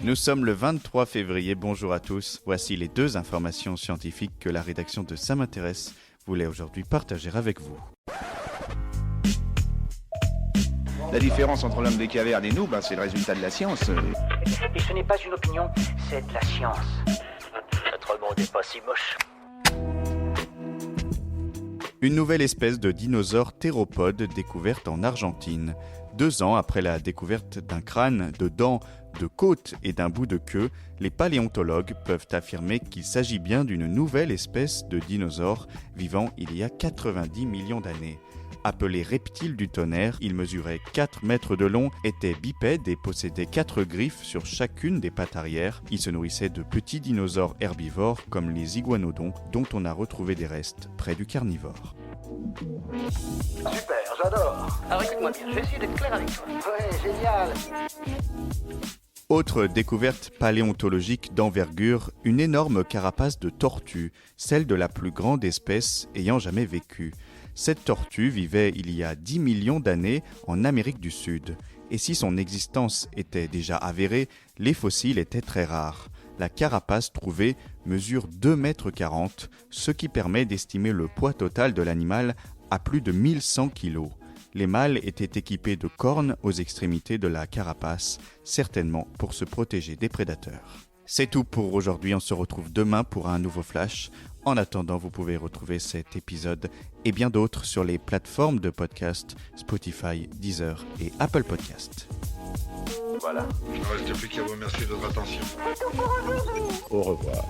Nous sommes le 23 février, bonjour à tous. Voici les 2 informations scientifiques que la rédaction de Ça m'intéresse voulait aujourd'hui partager avec vous. La différence entre l'homme des cavernes et nous, c'est le résultat de la science. Et ce n'est pas une opinion, c'est de la science. Notre monde n'est pas si moche. Une nouvelle espèce de dinosaure théropode découverte en Argentine. 2 ans après la découverte d'un crâne, de dents, de côtes et d'un bout de queue, les paléontologues peuvent affirmer qu'il s'agit bien d'une nouvelle espèce de dinosaure vivant il y a 90 millions d'années. Appelé reptile du tonnerre, il mesurait 4 mètres de long, était bipède et possédait 4 griffes sur chacune des pattes arrière. Il se nourrissait de petits dinosaures herbivores comme les iguanodons, dont on a retrouvé des restes près du carnivore. Super, j'adore. Alors écoute-moi bien, je vais essayer d'être clair avec toi. Ouais, génial. Autre découverte paléontologique d'envergure, une énorme carapace de tortue, celle de la plus grande espèce ayant jamais vécu. Cette tortue vivait il y a 10 millions d'années en Amérique du Sud. Et si son existence était déjà avérée, les fossiles étaient très rares. La carapace trouvée mesure 2,40 m, ce qui permet d'estimer le poids total de l'animal à plus de 1100 kg. Les mâles étaient équipés de cornes aux extrémités de la carapace, certainement pour se protéger des prédateurs. C'est tout pour aujourd'hui, on se retrouve demain pour un nouveau flash. En attendant, vous pouvez retrouver cet épisode et bien d'autres sur les plateformes de podcast Spotify, Deezer et Apple Podcast. Voilà. Il ne reste plus qu'à vous remercier de votre attention. Au revoir.